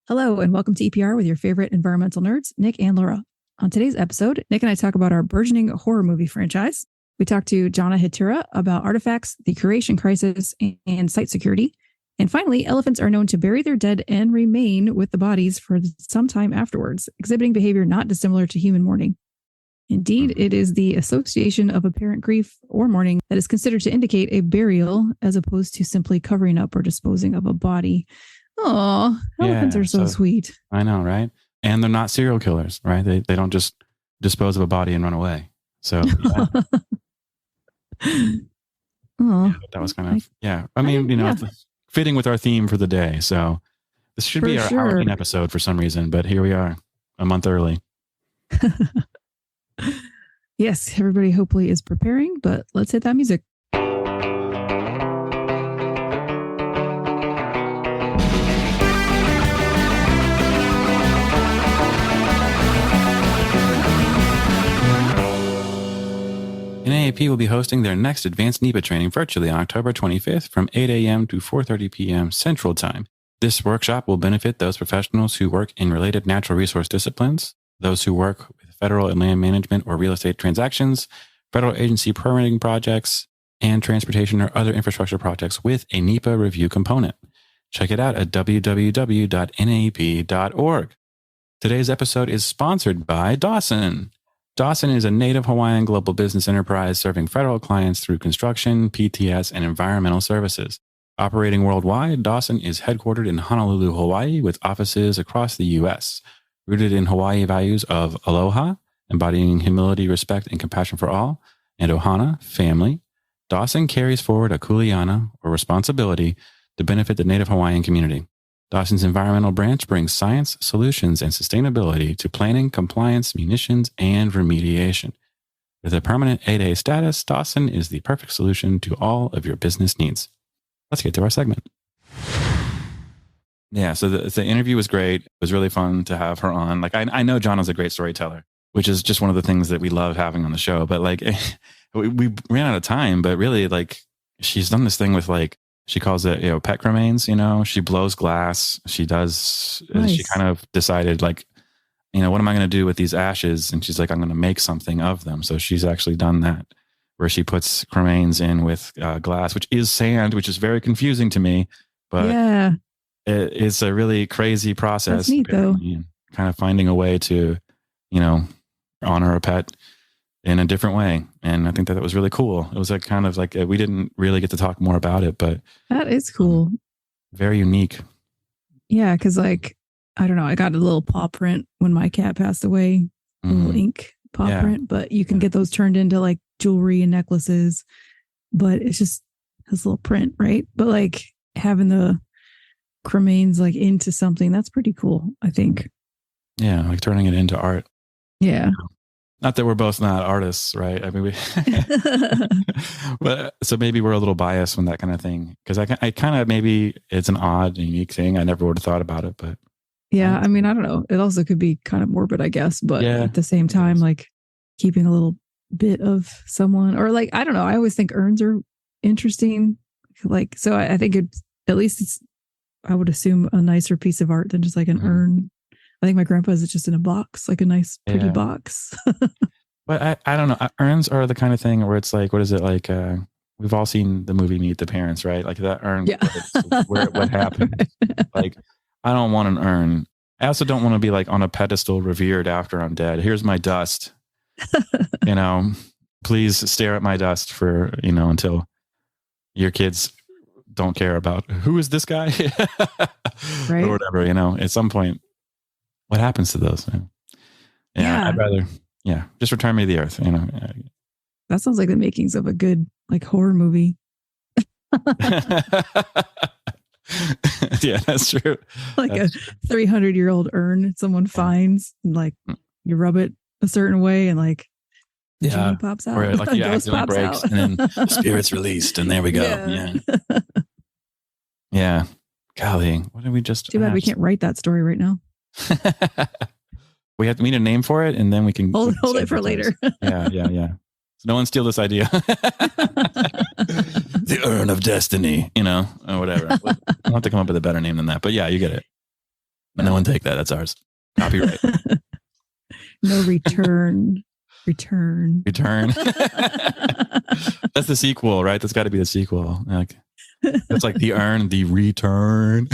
Hello, and welcome to EPR with your favorite environmental nerds, Nic and Laura. On today's episode, Nic and I talk about our burgeoning horror movie franchise. We talk to Johna Hutira about artifacts, the Curation Crisis, and site security. And finally, elephants are known to bury their dead and remain with the bodies for some time afterwards, exhibiting behavior not dissimilar to human mourning. Indeed, it is the association of apparent grief or mourning that is considered to indicate a burial as opposed to simply covering up or disposing of a body. Oh, elephants are so sweet. I know, right? And they're not serial killers, right? They don't just dispose of a body and run away. So that was kind of, I mean, it's fitting with our theme for the day. So this should be our Halloween episode for some reason, but here we are a month early. Yes, everybody hopefully is preparing, but let's hit that music. NAEP will be hosting their next advanced NEPA training virtually on October 25th from 8 a.m. to 4:30 p.m. Central Time. This workshop will benefit those professionals who work in related natural resource disciplines, those who work with federal and land management or real estate transactions, federal agency permitting projects, and transportation or other infrastructure projects with a NEPA review component. Check it out at www.naep.org. Today's episode is sponsored by Dawson. Dawson is a native Hawaiian global business enterprise serving federal clients through construction, PTS, and environmental services. Operating worldwide, Dawson is headquartered in Honolulu, Hawaii, with offices across the U.S. Rooted in Hawaii values of aloha, embodying humility, respect, and compassion for all, and ohana, family, Dawson carries forward a kuleana, or responsibility, to benefit the native Hawaiian community. Dawson's environmental branch brings science, solutions, and sustainability to planning, compliance, munitions, and remediation. With a permanent 8A status, Dawson is the perfect solution to all of your business needs. Let's get to our segment. Yeah, so the interview was great. It was really fun to have her on. Like, I know Johna's a great storyteller, which is just one of the things that we love having on the show. But like, we ran out of time, but really, like, she's done this thing with, like, she calls it, pet remains, she blows glass. She does, nice. She kind of decided, like, what am I going to do with these ashes? And she's like, I'm going to make something of them. So she's actually done that, where she puts cremains in with glass, which is sand, which is very confusing to me, but it's a really crazy process. That's neat, though. Kind of finding a way to, honor a pet in a different way. And I think that was really cool. It was like kind of like, we didn't really get to talk more about it, but that is cool. Very unique. Yeah. Cause like, I don't know, I got a little paw print when my cat passed away, a little ink paw print, but you can get those turned into like jewelry and necklaces, but it's just this little print. Right. But like having the cremains like into something, that's pretty cool, I think. Yeah. Like turning it into art. Yeah. Not that we're both not artists, right? I mean, but so maybe we're a little biased when that kind of thing, because I kind of, maybe it's an odd, unique thing. I never would have thought about it, but yeah, I mean, I don't know. It also could be kind of morbid, I guess, but at the same time, like keeping a little bit of someone, or like, I don't know. I always think urns are interesting. Like, so I think at least it's, I would assume, a nicer piece of art than just like an urn. I think my grandpa's is just in a box, like a nice, pretty box. But I don't know. Urns are the kind of thing where it's like, what is it like? We've all seen the movie Meet the Parents, right? Like that urn, what happened? Like, I don't want an urn. I also don't want to be like on a pedestal revered after I'm dead. Here's my dust. Please stare at my dust for, until your kids don't care about who is this guy, right? Or whatever, at some point. What happens to those? Yeah, I'd rather, just return me to the earth. That sounds like the makings of a good like horror movie. Yeah, that's true. Like that's a 300-year-old urn someone finds, and like you rub it a certain way, and like genie pops out. Or like the accident breaks, and then spirit's released, and there we go. Yeah. Golly, what did we just? Too bad we can't write that story right now. We need a name for it, and then we can hold it for later. Yeah. So no one steal this idea. The urn of destiny, or whatever. I'll have to come up with a better name than that. But yeah, you get it. No one take that. That's ours. Copyright. No return. Return. That's the sequel, right? That's got to be the sequel. Like, it's like the Urn, the Return.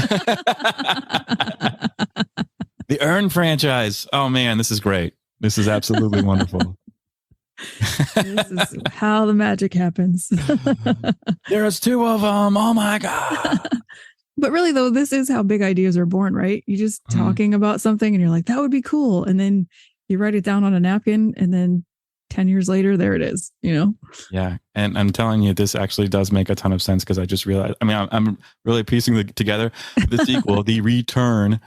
The Urn franchise. Oh man, this is great. This is absolutely wonderful. This is how the magic happens. There's 2 of them. Oh my God. But really, though, this is how big ideas are born, right? You're just talking about something and you're like, that would be cool. And then you write it down on a napkin and then 10 years later, there it is, Yeah. And I'm telling you, this actually does make a ton of sense because I just realized, I'm really piecing it together. The sequel, The Return,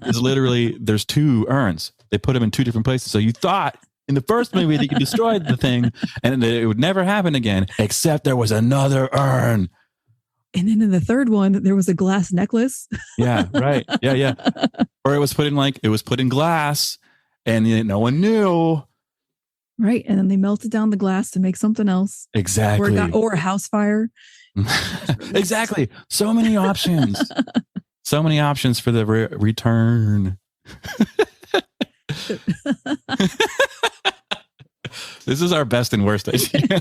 is literally, there's 2 urns. They put them in 2 different places. So you thought in the first movie that you destroyed the thing and it would never happen again, except there was another urn. And then in the third one, there was a glass necklace. Yeah, right. Yeah. Or it was put in glass and no one knew. Right. And then they melted down the glass to make something else. Exactly. Or a house fire. Exactly. So many options. So many options for the return. This is our best and worst idea.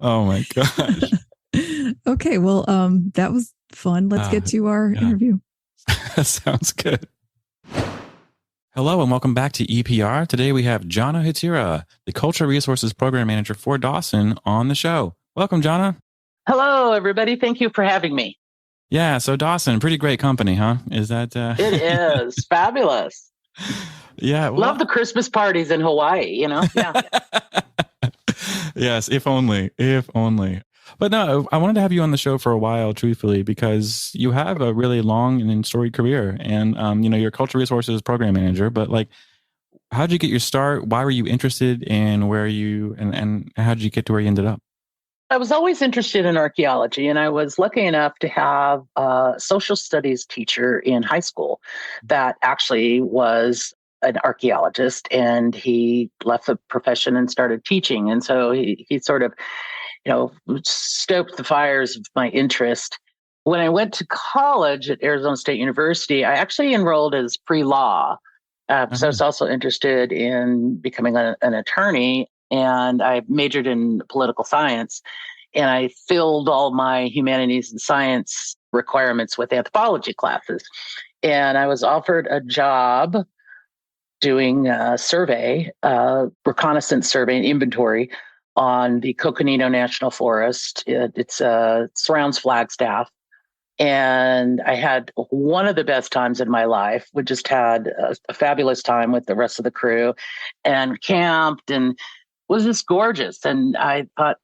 Oh my gosh. Okay. Well, that was fun. Let's get to our interview. Sounds good. Hello and welcome back to EPR. Today we have Johna Hutira, the Cultural Resources Program Manager for Dawson, on the show. Welcome, Johna. Hello, everybody. Thank you for having me. Yeah, so Dawson, pretty great company, huh? Is that... It is. Fabulous. Yeah. Well... Love the Christmas parties in Hawaii, Yeah. Yes, if only. But no, I wanted to have you on the show for a while, truthfully, because you have a really long and storied career, and you're a cultural resources program manager. But how did you get your start? Why were you interested in where you and how did you get to where you ended up? I was always interested in archaeology, and I was lucky enough to have a social studies teacher in high school that actually was an archaeologist, and he left the profession and started teaching. And so he sort of stoked the fires of my interest. When I went to college at Arizona State University, I actually enrolled as pre-law. So I was also interested in becoming an attorney, and I majored in political science, and I filled all my humanities and science requirements with anthropology classes. And I was offered a job doing a survey, reconnaissance survey and inventory on the Coconino National Forest. It surrounds Flagstaff. And I had one of the best times in my life. We just had a fabulous time with the rest of the crew and camped, and was just gorgeous. And I thought,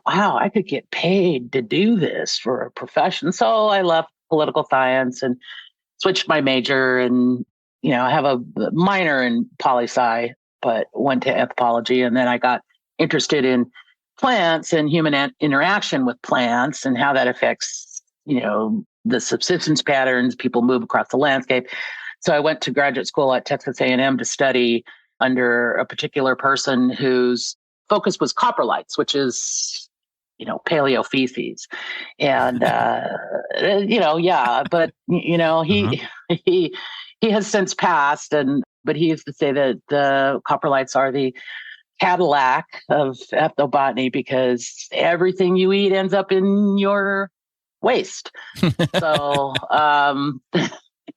wow, I could get paid to do this for a profession. So I left political science and switched my major. And, I have a minor in poli-sci, but went to anthropology. And then I got interested in plants and human interaction with plants and how that affects, the subsistence patterns, people move across the landscape. So I went to graduate school at Texas A&M to study under a particular person whose focus was coprolites, which is, paleo feces. And, but, he has since passed, but he used to say that the coprolites are the Cadillac of ethnobotany because everything you eat ends up in your waste. So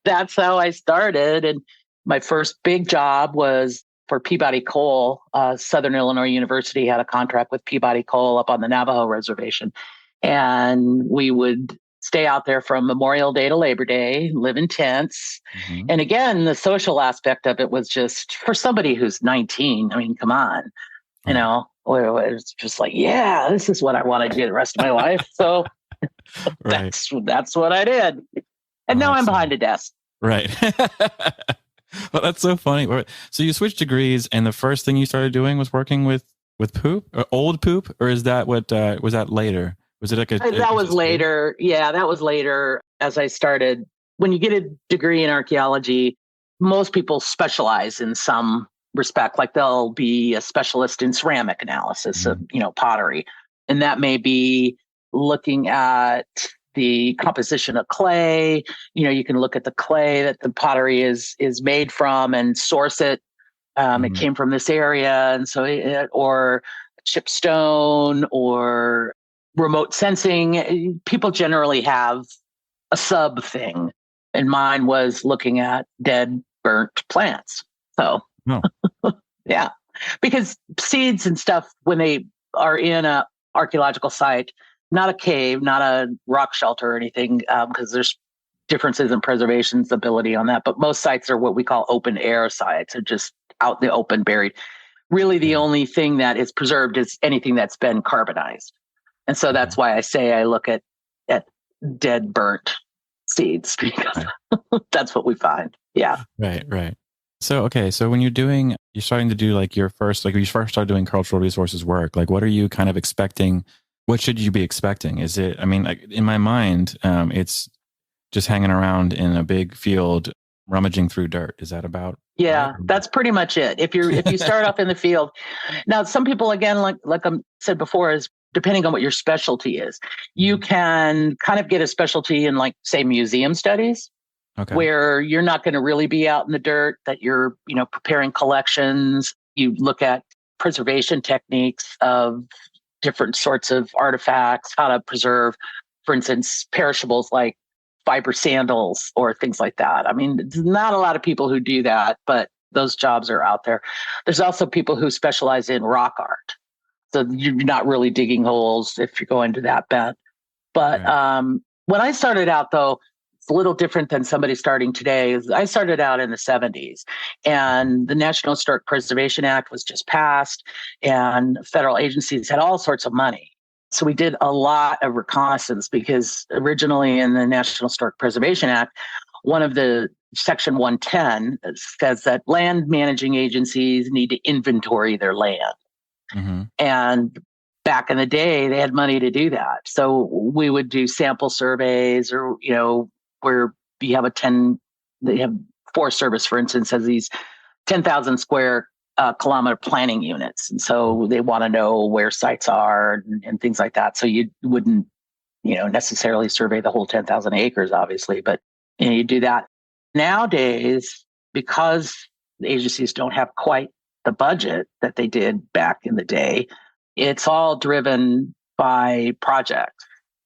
that's how I started. And my first big job was for Peabody Coal. Southern Illinois University had a contract with Peabody Coal up on the Navajo Reservation. And we would stay out there from Memorial Day to Labor Day, live in tents. Mm-hmm. And again, the social aspect of it was just, for somebody who's 19, I mean, come on, it's just like, yeah, this is what I want to do the rest of my life. So right. That's what I did. And now I'm behind a desk. Right. Well, that's so funny. So you switched degrees, and the first thing you started doing was working with poop, or old poop, or is that what was that later? Was it that was later? Yeah, that was later. As I started, when you get a degree in archaeology, most people specialize in some respect. Like they'll be a specialist in ceramic analysis of pottery, and that may be looking at the composition of clay. You can look at the clay that the pottery is made from and source it. It came from this area, and so or chip stone or remote sensing. People generally have a sub thing, and mine was looking at dead, burnt plants. So, yeah, because seeds and stuff, when they are in a archaeological site, not a cave, not a rock shelter or anything, because there's differences in preservation's ability on that. But most sites are what we call open air sites, are just out in the open, buried. Really, the only thing that is preserved is anything that's been carbonized. And so that's why I say I look at dead, burnt seeds, because that's what we find. Yeah. Right. So, okay. So when you're starting to do when you first started doing cultural resources work, what are you kind of expecting? What should you be expecting? Is it, in my mind, it's just hanging around in a big field, rummaging through dirt. Is that about? Yeah, right? That's pretty much it. If you start off in the field. Now, some people, again, like I said before, is depending on what your specialty is, you can kind of get a specialty in, say, museum studies, where you're not going to really be out in the dirt, that you're, preparing collections. You look at preservation techniques of different sorts of artifacts, how to preserve, for instance, perishables like fiber sandals or things like that. There's not a lot of people who do that, but those jobs are out there. There's also people who specialize in rock art. So you're not really digging holes if you go into that bent. But when I started out, though, it's a little different than somebody starting today. I started out in the 70s, and the National Historic Preservation Act was just passed, and federal agencies had all sorts of money. So we did a lot of reconnaissance, because originally in the National Historic Preservation Act, one of the Section 110 says that land managing agencies need to inventory their land. And back in the day, they had money to do that. So we would do sample surveys, or, where you have they have Forest Service, for instance, has these 10,000 square kilometer planning units. And so they want to know where sites are and things like that. So you wouldn't, necessarily survey the whole 10,000 acres, obviously, but you do that. Nowadays, because the agencies don't have quite the budget that they did back in the day, it's all driven by project.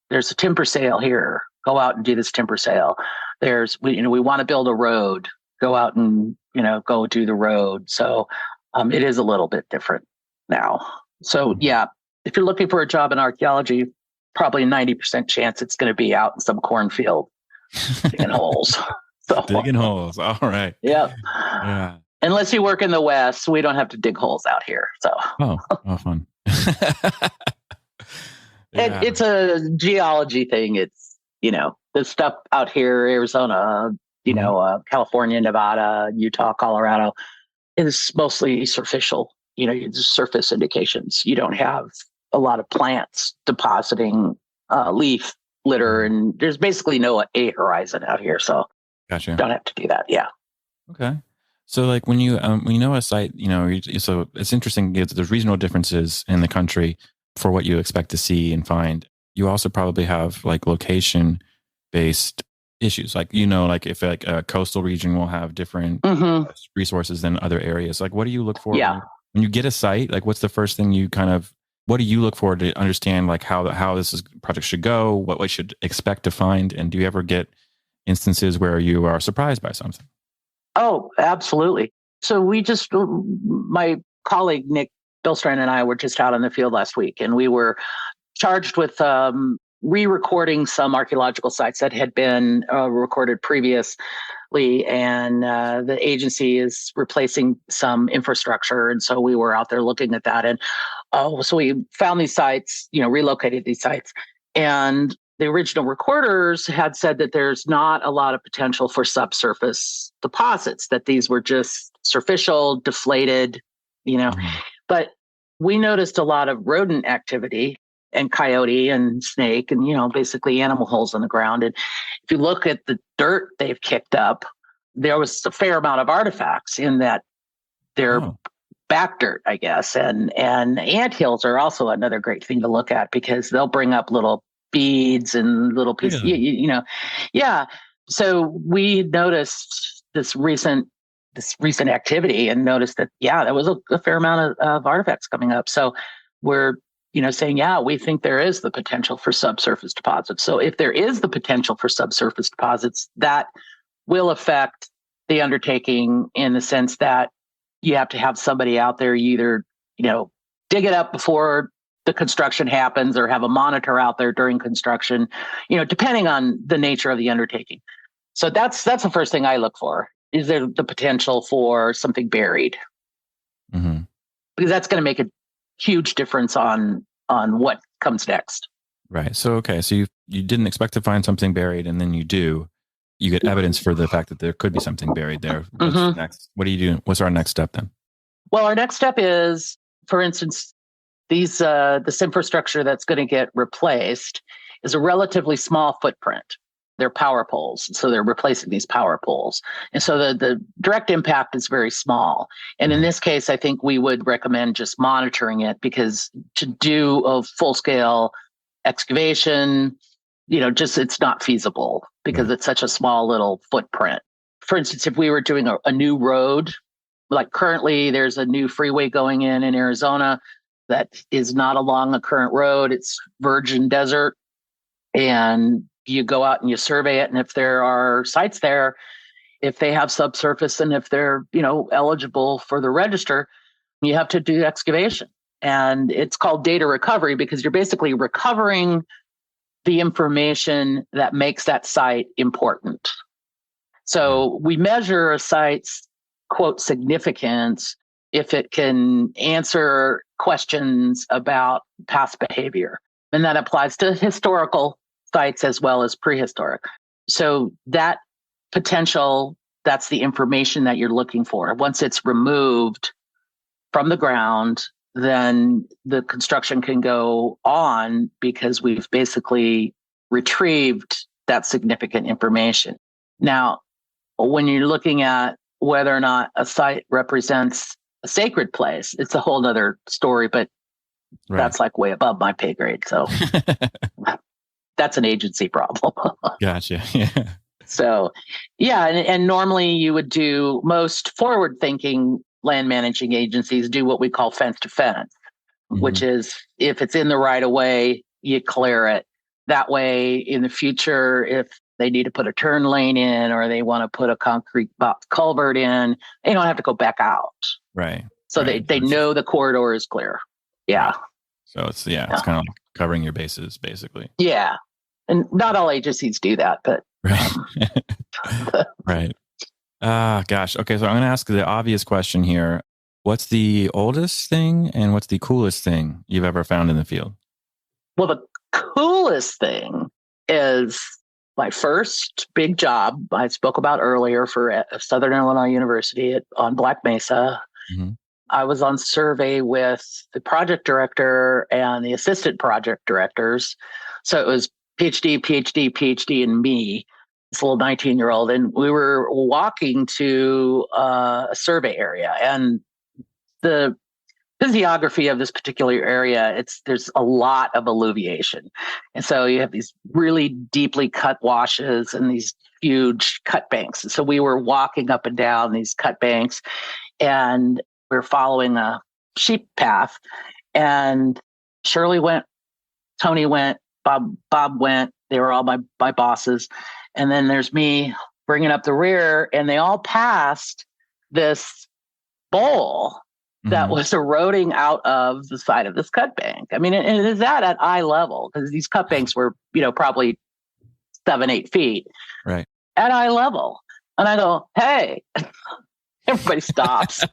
There's a timber sale here. Go out and do this timber sale. We want to build a road. Go out and, go do the road. So it is a little bit different now. So yeah, if you're looking for a job in archaeology, probably a 90% chance it's going to be out in some cornfield digging holes. So, digging holes. All right. Yep. Yeah. Unless you work in the West, we don't have to dig holes out here. So. Oh, fun. It's a geology thing. It's, the stuff out here, Arizona, California, Nevada, Utah, Colorado, is mostly superficial. Surface indications. You don't have a lot of plants depositing leaf litter, and there's basically no A horizon out here. So gotcha. Don't have to do that. Yeah. Okay. So when you know a site, so it's interesting. There's regional differences in the country for what you expect to see and find. You also probably have location based issues. If a coastal region will have different resources than other areas. What do you look for when you get a site? What's the first thing what do you look for to understand how this project should go, what we should expect to find? And do you ever get instances where you are surprised by something? Oh, absolutely. So my colleague, Nick Laura, and I were just out in the field last week, and we were charged with re-recording some archaeological sites that had been recorded previously, and the agency is replacing some infrastructure. And so we were out there looking at that. And so we found these sites, relocated these sites. And the original recorders had said that there's not a lot of potential for subsurface deposits, that these were just superficial, deflated, But we noticed a lot of rodent activity and coyote and snake and, basically animal holes in the ground. And if you look at the dirt they've kicked up, there was a fair amount of artifacts in that they're back dirt, I guess. And anthills are also another great thing to look at, because they'll bring up little beads and little pieces, Really? Yeah. So we noticed this recent activity and noticed that, there was a fair amount of artifacts coming up. So we're, saying, we think there is the potential for subsurface deposits. So if there is the potential for subsurface deposits, that will affect the undertaking in the sense that you have to have somebody out there, either, dig it up before the construction happens or have a monitor out there during construction, depending on the nature of the undertaking. So that's the first thing I look for. Is there the potential for something buried? Mm-hmm. Because that's going to make a huge difference on what comes next. Right. So, okay. So you didn't expect to find something buried, and then you do. You get evidence for the fact that there could be something buried there. What's next? What do you do? What's our next step then? Well, our next step is, for instance, this infrastructure that's going to get replaced is a relatively small footprint. They're power poles. So they're replacing these power poles. And so the direct impact is very small. And in this case, I think we would recommend just monitoring it, because to do a full scale excavation, it's not feasible because it's such a small little footprint. For instance, if we were doing a new road, like currently there's a new freeway going in Arizona that is not along a current road. It's virgin desert. And you go out and you survey it. And if there are sites there, if they have subsurface and if they're, eligible for the register, you have to do excavation. And it's called data recovery because you're basically recovering the information that makes that site important. So we measure a site's, quote, significance if it can answer questions about past behavior. And that applies to historical sites as well as prehistoric. So that potential, that's the information that you're looking for. Once it's removed from the ground, then the construction can go on because we've basically retrieved that significant information. Now, when you're looking at whether or not a site represents a sacred place, it's a whole other story, but that's like way above my pay grade. So that's an agency problem. Gotcha. Yeah. So, and normally you would do, most forward-thinking land managing agencies do what we call fence to fence, which is if it's in the right of way, you clear it. That way, in the future, if they need to put a turn lane in or they want to put a concrete box culvert in, they don't have to go back out. Right. So they know the corridor is clear. Yeah. So it's kind of like covering your bases, basically. Yeah. And not all agencies do that, but right. Right. Gosh. Okay. So I'm going to ask the obvious question here. What's the oldest thing and what's the coolest thing you've ever found in the field? Well, the coolest thing is my first big job I spoke about earlier for Southern Illinois University on Black Mesa. Mm-hmm. I was on survey with the project director and the assistant project directors. So it was PhD, and me, this little 19-year-old. And we were walking to a survey area. And the physiography of this particular area, there's a lot of alluviation. And so you have these really deeply cut washes and these huge cut banks. And so we were walking up and down these cut banks and we're following a sheep path. And Shirley went, Tony went, Bob went. They were all my bosses. And then there's me bringing up the rear, and they all passed this bowl that was eroding out of the side of this cut bank. I mean, it is at eye level because these cut banks were, probably 7-8 feet, right, at eye level. And I go, hey, everybody stops.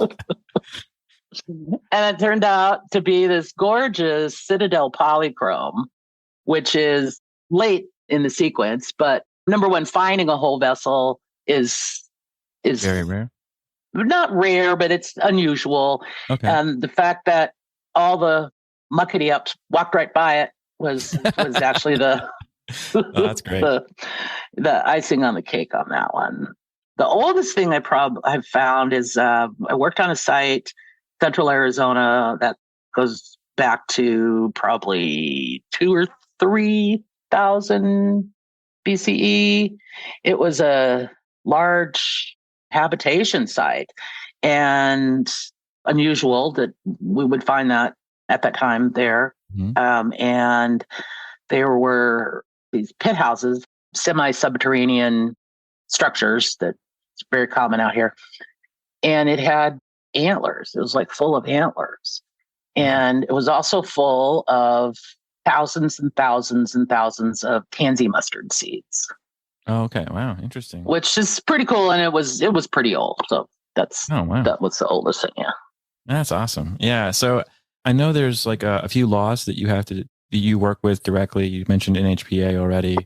And it turned out to be this gorgeous Citadel polychrome, which is late in the sequence. But number one, finding a whole vessel is very rare. Not rare, but it's unusual. Okay. And the fact that all the muckety ups walked right by it was actually that's great. the icing on the cake on that one. The oldest thing I've found is I worked on a site, Central Arizona, that goes back to probably 2,000 or 3000 BCE. It was a large habitation site, and unusual that we would find that at that time there. And there were these pit houses, semi-subterranean structures that's very common out here. And it had antlers. It was like full of antlers. And it was also full of thousands and thousands and thousands of tansy mustard seeds. Oh, okay. Wow. Interesting. Which is pretty cool. And it was pretty old. So that was the oldest thing. Yeah. That's awesome. Yeah. So I know there's like a few laws that you work with directly. You mentioned NHPA already,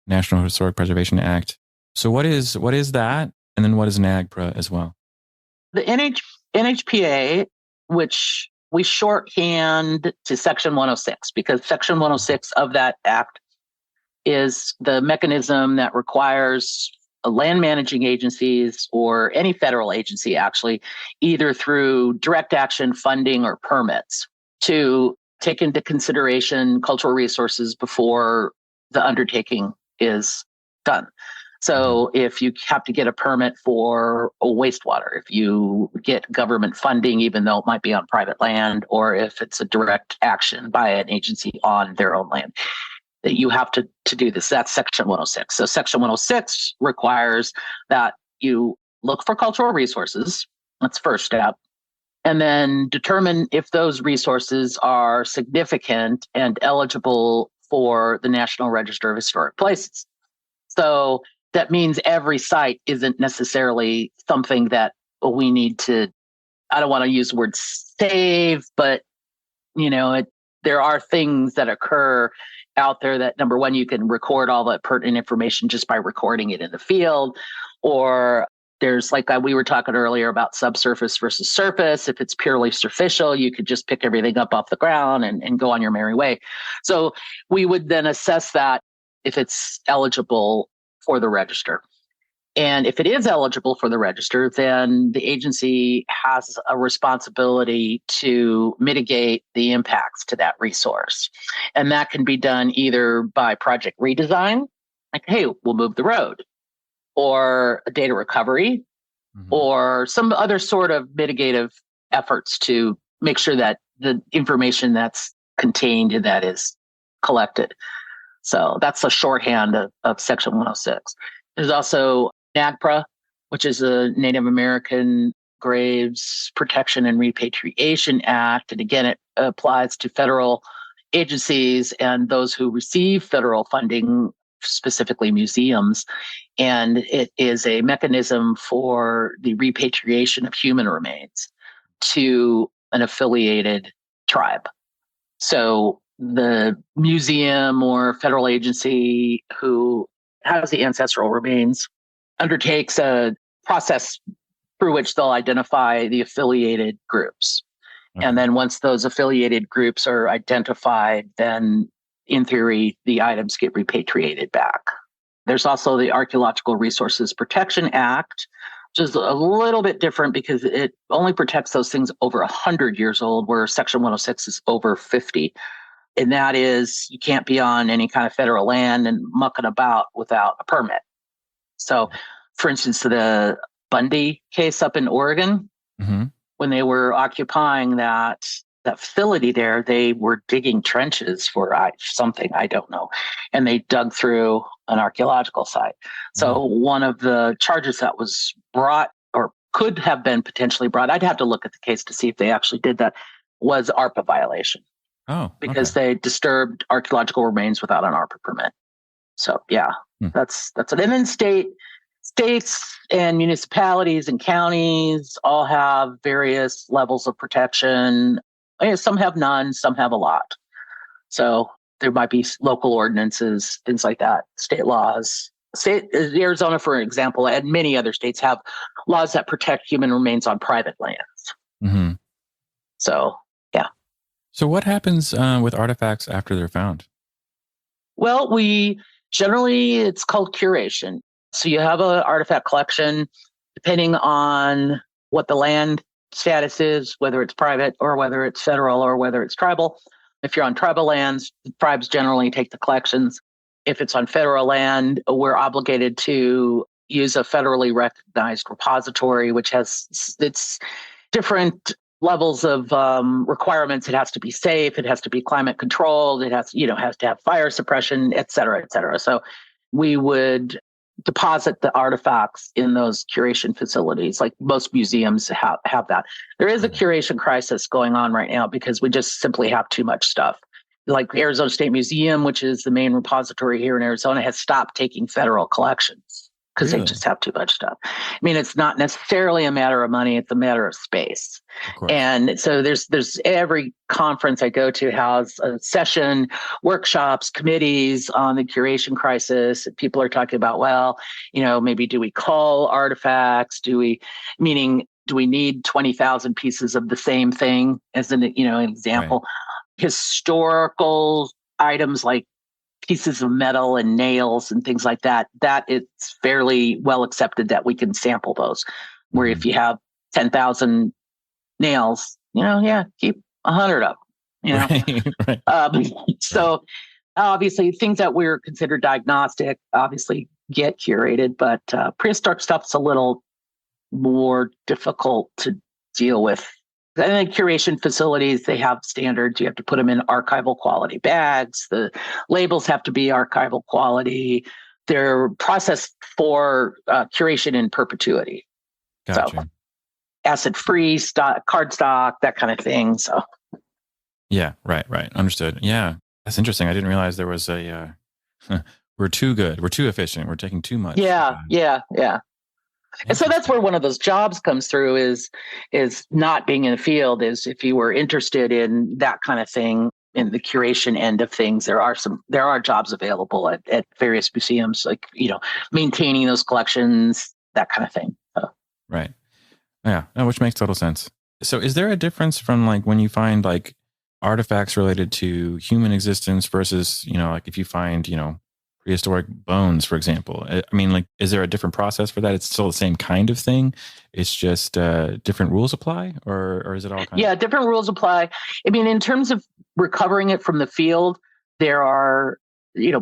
National Historic Preservation Act. So what is that? And then what is NAGPRA as well? The NHPA, which we shorthand to Section 106, because Section 106 of that act is the mechanism that requires land managing agencies or any federal agency, actually, either through direct action funding or permits, to take into consideration cultural resources before the undertaking is done. So if you have to get a permit for a wastewater, if you get government funding, even though it might be on private land, or if it's a direct action by an agency on their own land, that you have to do this. That's Section 106. So Section 106 requires that you look for cultural resources. That's first step. And then determine if those resources are significant and eligible for the National Register of Historic Places. So that means every site isn't necessarily something that we need to, I don't want to use the word save, but there are things that occur out there that, number one, you can record all the pertinent information just by recording it in the field. Or there's, like we were talking earlier about subsurface versus surface. If it's purely superficial, you could just pick everything up off the ground and go on your merry way. So we would then assess that if it's eligible for the register. And if it is eligible for the register, then the agency has a responsibility to mitigate the impacts to that resource. And that can be done either by project redesign, like, hey, we'll move the road, or a data recovery, or some other sort of mitigative efforts to make sure that the information that's contained in that is collected. So that's a shorthand of Section 106. There's also NAGPRA, which is a Native American Graves Protection and Repatriation Act. And again, it applies to federal agencies and those who receive federal funding, specifically museums. And it is a mechanism for the repatriation of human remains to an affiliated tribe. So the museum or federal agency who has the ancestral remains undertakes a process through which they'll identify the affiliated groups. Okay. And then once those affiliated groups are identified, then in theory, the items get repatriated back. There's also the Archaeological Resources Protection Act, which is a little bit different because it only protects those things over 100 years old, where Section 106 is over 50. And that is, you can't be on any kind of federal land and mucking about without a permit. So, for instance, the Bundy case up in Oregon, when they were occupying that facility there, they were digging trenches for something, I don't know. And they dug through an archaeological site. So one of the charges that was brought, or could have been potentially brought, I'd have to look at the case to see if they actually did that, was ARPA violation. Oh, because they disturbed archaeological remains without an ARPA permit. So yeah, that's it. And then states and municipalities and counties all have various levels of protection. Some have none, some have a lot. So there might be local ordinances, things like that, state laws. Arizona, for example, and many other states have laws that protect human remains on private lands. So yeah. So what happens with artifacts after they're found? Well, it's called curation. So you have an artifact collection, depending on what the land status is, whether it's private or whether it's federal or whether it's tribal. If you're on tribal lands, the tribes generally take the collections. If it's on federal land, we're obligated to use a federally recognized repository, which has its different levels of requirements. It has to be safe. It has to be climate controlled. It has to have fire suppression, et cetera, et cetera. So we would deposit the artifacts in those curation facilities. Like most museums have that. There is a curation crisis going on right now because we just simply have too much stuff. Like the Arizona State Museum, which is the main repository here in Arizona, has stopped taking federal collections because they just have too much stuff. I mean, it's not necessarily a matter of money, it's a matter of space. And so there's every conference I go to has a session, workshops, committees on the curation crisis. People are talking about, well, maybe do we cull artifacts? Do we need 20,000 pieces of the same thing as an example? Right. Historical items like pieces of metal and nails and things like that it's fairly well accepted that we can sample those. Where if you have 10,000 nails, keep 100 of them, Right. So obviously things that we're considered diagnostic obviously get curated, but prehistoric stuff's a little more difficult to deal with. And then curation facilities, they have standards. You have to put them in archival quality bags. The labels have to be archival quality. They're processed for curation in perpetuity. Gotcha. So acid-free stock, card stock, that kind of thing. So yeah, right. Understood. Yeah, that's interesting. I didn't realize there was a. We're too good. We're too efficient. We're taking too much. Yeah. And so that's where one of those jobs comes through is not being in the field. Is if you were interested in that kind of thing in the curation end of things, there are jobs available at various museums, like maintaining those collections, that kind of thing. So. Right. Yeah, which makes total sense. So is there a difference from like when you find like artifacts related to human existence versus, like if you find, prehistoric bones, for example? I mean, like, is there a different process for that? It's still the same kind of thing. It's just different rules apply, or is it all kind of? Different rules apply. I mean, in terms of recovering it from the field, there are,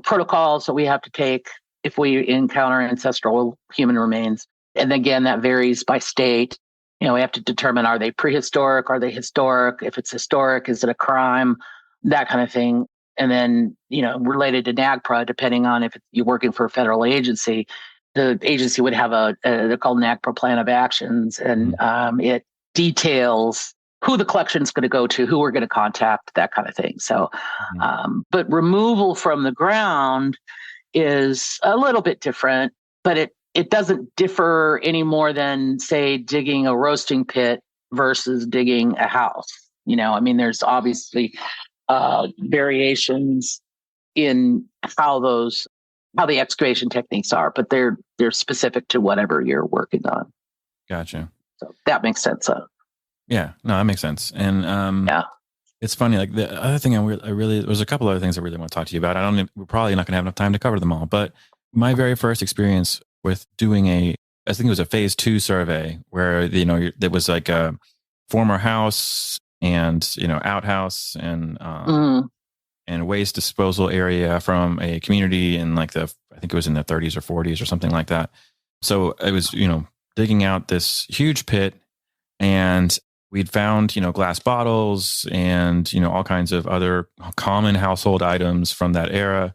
protocols that we have to take if we encounter ancestral human remains. And again, that varies by state. We have to determine, are they prehistoric? Are they historic? If it's historic, is it a crime? That kind of thing. And then, related to NAGPRA, depending on if you're working for a federal agency, the agency would have they're called NAGPRA plan of actions. And it details who the collection's going to go to, who we're going to contact, that kind of thing. So, but removal from the ground is a little bit different, but it doesn't differ any more than, say, digging a roasting pit versus digging a house. There's obviously variations in how the excavation techniques are, but they're specific to whatever you're working on. Gotcha. So that makes sense. Yeah, no, that makes sense. And it's funny. Like the other thing, there's a couple other things I really want to talk to you about. We're probably not going to have enough time to cover them all. But my very first experience with doing I think it was a phase 2 survey where there was like a former house and outhouse and waste disposal area from a community in like I think it was in the 30s or 40s or something like that. So it was digging out this huge pit, and we'd found glass bottles and all kinds of other common household items from that era.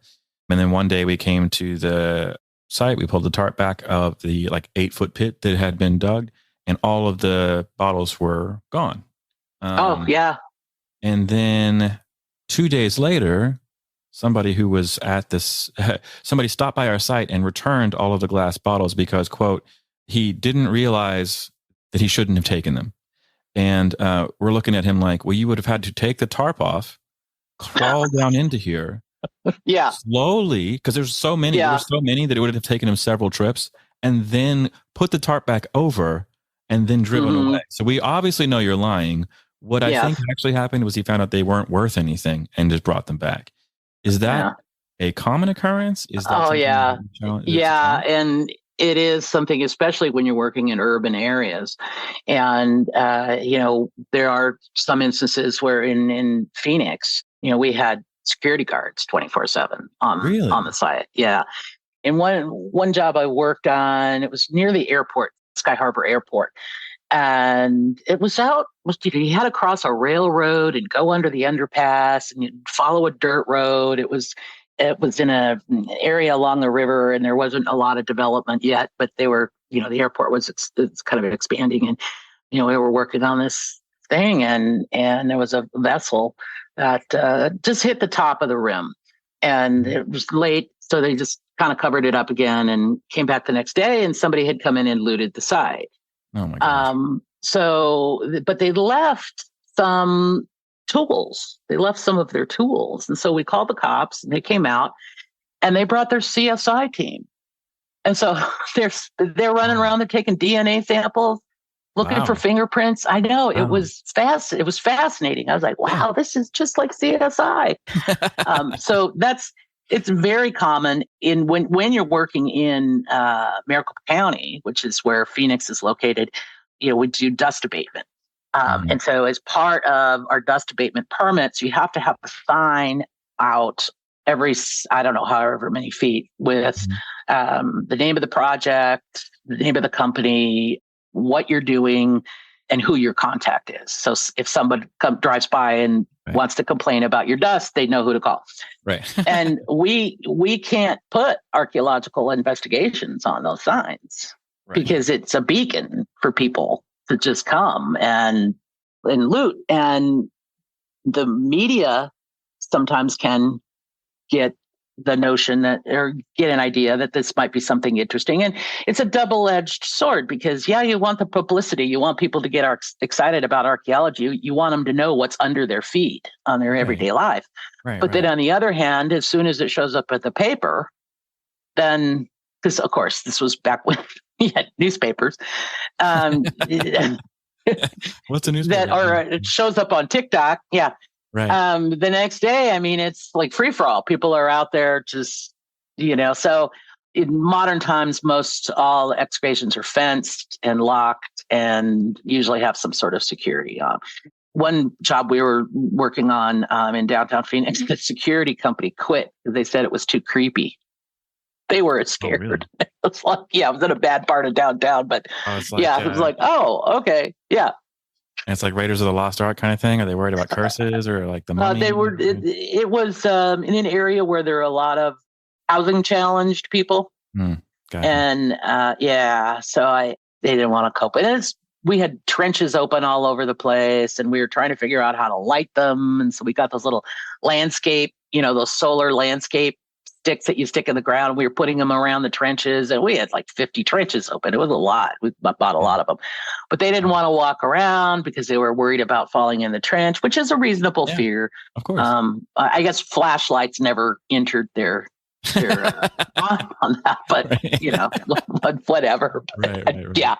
And then one day we came to the site, we pulled the tarp back of the 8-foot pit that had been dug, and all of the bottles were gone. And then 2 days later, somebody who was at this, somebody stopped by our site and returned all of the glass bottles because, quote, he didn't realize that he shouldn't have taken them. And we're looking at him like, well, you would have had to take the tarp off, crawl down into here, slowly, because there's so many. There were so many that it would have taken him several trips, and then put the tarp back over, and then driven away. So we obviously know you're lying. What I think actually happened was he found out they weren't worth anything and just brought them back. Is that a common occurrence? Is that and it is something, especially when you're working in urban areas. And there are some instances where in Phoenix, we had security guards 24/7 on the site. Yeah. And one job I worked on, it was near the airport, Sky Harbor Airport. And it was you had to cross a railroad and go under the underpass and you'd follow a dirt road. It was in an area along the river and there wasn't a lot of development yet, but they were, the airport was it's kind of expanding and, we were working on this thing and there was a vessel that just hit the top of the rim and it was late. So they just kind of covered it up again and came back the next day and somebody had come in and looted the site. Oh my gosh. But they left some tools. They left some of their tools. And so we called the cops and they came out and they brought their CSI team. And so they're running around, they're taking DNA samples, looking for fingerprints. I know it was it was fascinating. I was like, wow, this is just like CSI. So it's very common when you're working in Maricopa County, which is where Phoenix is located, we do dust abatement. And so as part of our dust abatement permits, you have to have a sign out every, I don't know, however many feet with the name of the project, the name of the company, what you're doing, and who your contact is. So if somebody drives by and wants to complain about your dust, they know who to call. Right. And we can't put archaeological investigations on those signs because it's a beacon for people to just come and loot. And the media sometimes can get the notion or get an idea that this might be something interesting. And it's a double-edged sword because, you want the publicity. You want people to get excited about archaeology. You want them to know what's under their feet on their everyday life. But then on the other hand, as soon as it shows up at the paper, then, because of course, this was back when we had newspapers. What's a newspaper? It shows up on TikTok. Yeah. Right. The next day, it's like free for all. People are out there just, so in modern times, most all excavations are fenced and locked and usually have some sort of security on. One job we were working on in downtown Phoenix, the security company quit because they said it was too creepy. They were scared. Oh, really? It was like, it was in a bad part of downtown, but it was like, oh, okay. Yeah. And it's like Raiders of the Lost Ark kind of thing. Are they worried about curses or like the mummy? They were. It was in an area where there are a lot of housing challenged people, and so they didn't want to cope. And we had trenches open all over the place, and we were trying to figure out how to light them. And so we got those little landscape, those solar landscape sticks that you stick in the ground. And we were putting them around the trenches, and we had like 50 trenches open. It was a lot. We bought a lot of them, but they didn't want to walk around because they were worried about falling in the trench, which is a reasonable fear. Of course. I guess flashlights never entered their on that, but whatever. Right. Yeah.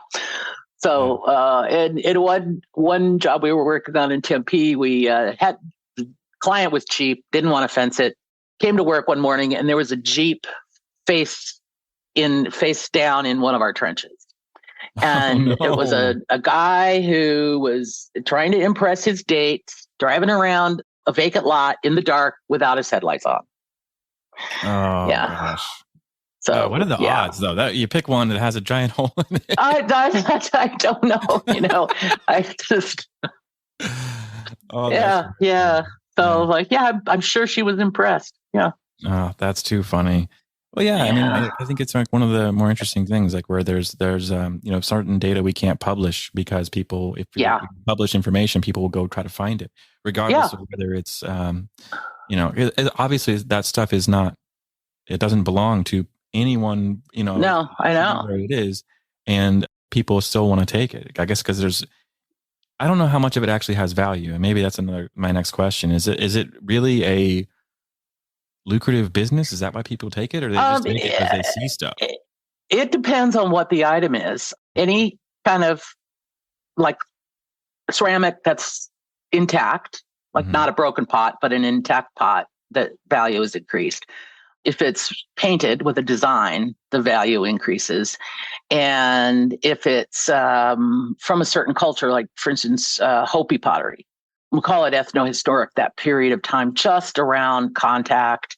So, and one job we were working on in Tempe, we had the client was cheap, didn't want to fence it. Came to work one morning and there was a Jeep face down in one of our trenches. And it was a guy who was trying to impress his date, driving around a vacant lot in the dark without his headlights on. Oh, gosh. So what are the odds though? That you pick one that has a giant hole in it. I don't know. I just So I'm sure she was impressed. Yeah. Oh, that's too funny. Well, yeah. I think it's like one of the more interesting things, like where there's certain data we can't publish because people, if we publish information, people will go try to find it, regardless of whether it's, obviously that stuff is not, it doesn't belong to anyone, No, I know where it is, and people still want to take it. I guess because I don't know how much of it actually has value, and maybe that's my next question. Is it really a lucrative business? Is that why people take it, or they just take it because they see stuff? It depends on what the item is. Any kind of like ceramic that's intact, like not a broken pot, but an intact pot, the value is increased. If it's painted with a design, the value increases. And if it's from a certain culture, like for instance, Hopi pottery, we'll call it ethnohistoric, that period of time just around contact.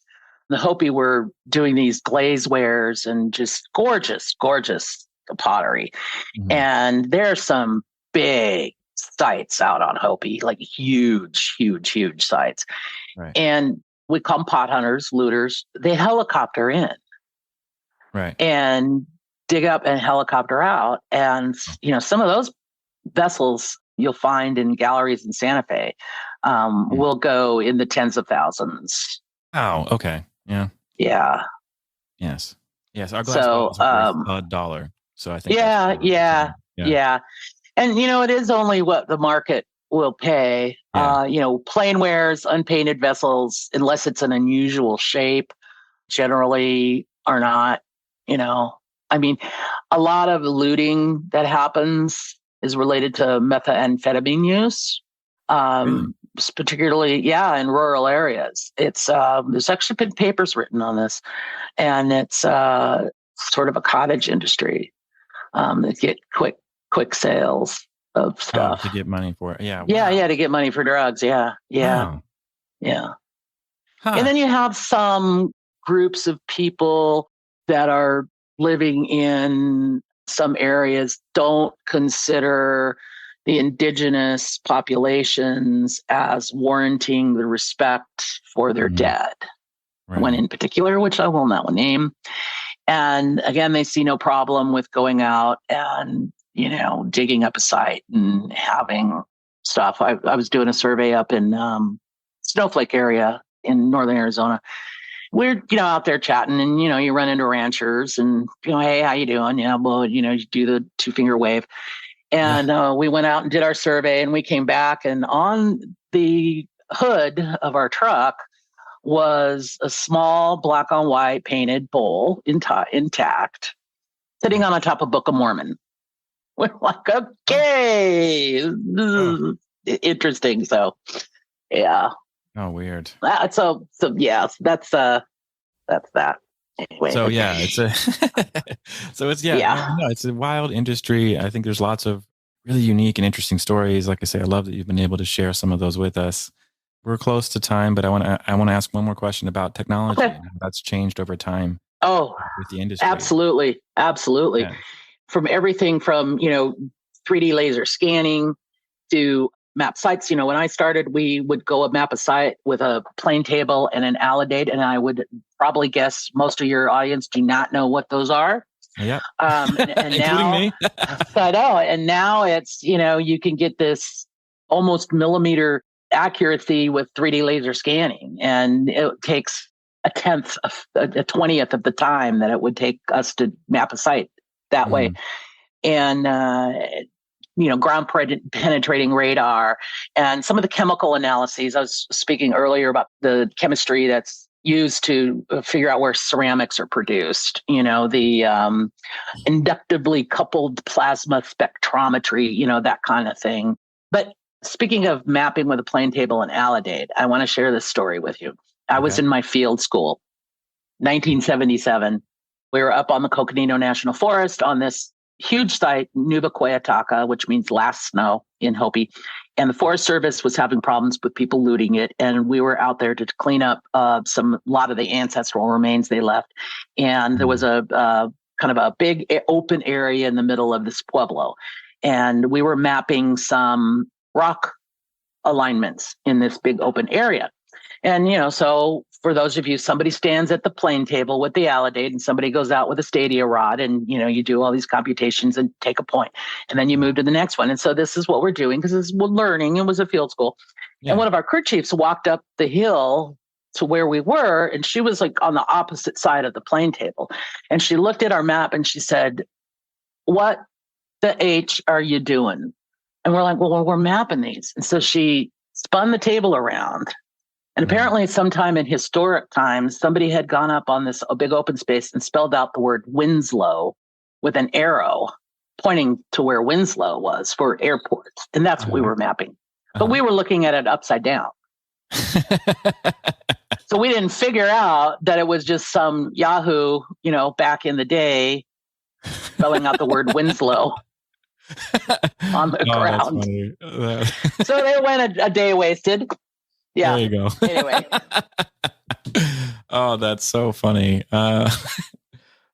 The Hopi were doing these glazewares and just gorgeous, gorgeous pottery. Mm-hmm. And there's some big sites out on Hopi, like huge, huge, huge sites. Right. And we call them pot hunters, looters. They helicopter in. Right. And dig up and helicopter out. And, some of those vessels you'll find in galleries in Santa Fe will go in the tens of thousands. Oh, okay. Yeah. Yeah. Yes. Our glass bottles are worth $1. So I think. Yeah. And, it is only what the market will pay. Yeah. Planewares, unpainted vessels, unless it's an unusual shape, generally are not, a lot of looting that happens is related to methamphetamine use, particularly, in rural areas. It's there's actually been papers written on this, and it's sort of a cottage industry. They get quick sales of stuff to get money for it. Yeah, wow. To get money for drugs. Yeah. Wow. Yeah. Huh. And then you have some groups of people that are living in some areas don't consider the indigenous populations as warranting the respect for their dead. Right. One in particular, which I will not name. And again, they see no problem with going out and, digging up a site and having stuff. I was doing a survey up in Snowflake area in northern Arizona. We're, out there chatting and, you run into ranchers and, hey, how you doing? Yeah, well, you do the 2-finger wave. And we went out and did our survey and we came back, and on the hood of our truck was a small black on white painted bowl intact, sitting on the top of Book of Mormon. We're like, okay, interesting. So, yeah. Oh, weird. So yeah, that's that. Anyway. So yeah, it's a wild industry. I think there's lots of really unique and interesting stories. Like I say, I love that you've been able to share some of those with us. We're close to time, but I want to ask one more question about technology and how that's changed over time. Oh, with the industry. Absolutely. Yeah. From everything from 3D laser scanning to map sites. When I started, we would go map a site with a plane table and an alidade, and I would probably guess most of your audience do not know what those are. Yeah. And now, me. I know. And now it's, you can get this almost millimeter accuracy with 3D laser scanning, and it takes a 20th of the time that it would take us to map a site that way. And, ground penetrating radar and some of the chemical analyses. I was speaking earlier about the chemistry that's used to figure out where ceramics are produced, the inductively coupled plasma spectrometry, that kind of thing. But speaking of mapping with a plane table and alidade, I want to share this story with you. I was in my field school, 1977. We were up on the Coconino National Forest on this huge site, Nuba Koyataka, which means last snow in Hopi. And the Forest Service was having problems with people looting it. And we were out there to clean up a lot of the ancestral remains they left. And there was a kind of a big open area in the middle of this pueblo. And we were mapping some rock alignments in this big open area. And, so for those of you, somebody stands at the plane table with the alidade and somebody goes out with a stadia rod and, you do all these computations and take a point, and then you move to the next one. And so this is what we're doing because we're learning. It was a field school. Yeah. And one of our crew chiefs walked up the hill to where we were, and she was like on the opposite side of the plane table. And she looked at our map and she said, "What the H are you doing?" And we're like, "Well, we're mapping these." And so she spun the table around. And apparently sometime in historic times, somebody had gone up on this big open space and spelled out the word Winslow with an arrow pointing to where Winslow was for airports. And that's what we were mapping. But we were looking at it upside down. So we didn't figure out that it was just some Yahoo, back in the day, spelling out the word Winslow. on the ground. That's funny. So they went a day wasted. Yeah. There you go. Anyway. Oh, that's so funny.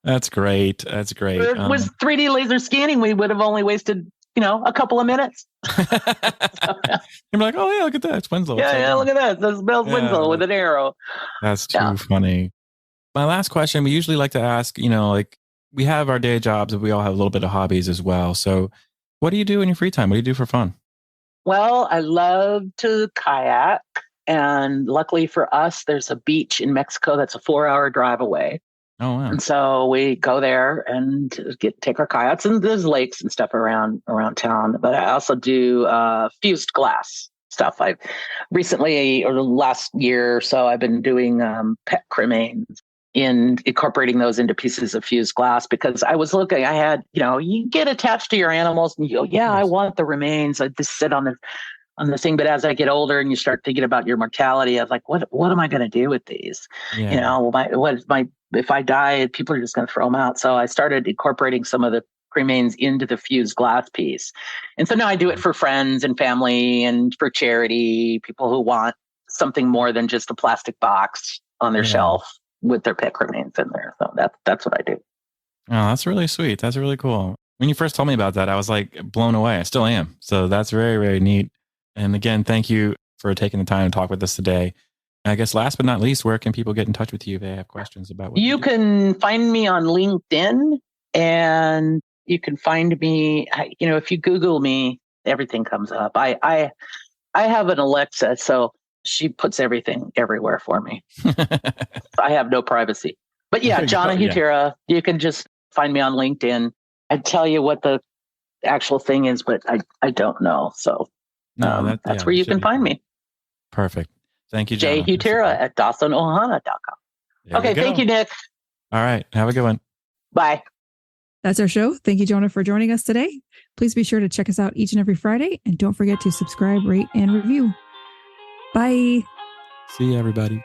That's great. That's great. If it was 3D laser scanning, we would have only wasted, a couple of minutes. You're like, oh yeah, look at that. It's Winslow. Yeah, look at that. This Bell's Winslow with an arrow. That's too funny. My last question, we usually like to ask, like we have our day jobs, but we all have a little bit of hobbies as well. So what do you do in your free time? What do you do for fun? Well, I love to kayak. And luckily for us, there's a beach in Mexico that's a 4-hour drive away. Oh, wow. And so we go there and take our kayaks, and there's lakes and stuff around town. But I also do fused glass stuff. I've recently, or the last year or so, I've been doing pet cremains, in incorporating those into pieces of fused glass, because I was looking, I had, you get attached to your animals and you go, yeah, I want the remains. I just sit on the thing. But as I get older and you start thinking about your mortality, I was like, what am I going to do with these? Yeah. If I die, people are just going to throw them out. So I started incorporating some of the cremains into the fused glass piece. And so now I do it for friends and family and for charity, people who want something more than just a plastic box on their shelf with their pet cremains in there. So that's what I do. Oh, that's really sweet. That's really cool. When you first told me about that, I was like blown away. I still am. So that's very, very neat. And again, thank you for taking the time to talk with us today. I guess last but not least, where can people get in touch with you if they have questions about what you do? Can find me on LinkedIn, and you can find me, if you Google me, everything comes up. I have an Alexa, so she puts everything everywhere for me. I have no privacy. But yeah, Johna Hutira, you can just find me on LinkedIn. I'd tell you what the actual thing is, but I don't know. So that's where you can find me. Perfect. Thank you, Johna. Hutira at DawsonOhana.com. Okay, thank you, Nic. All right, have a good one. Bye. That's our show. Thank you, Johna, for joining us today. Please be sure to check us out each and every Friday, and don't forget to subscribe, rate, and review. Bye. See you, everybody.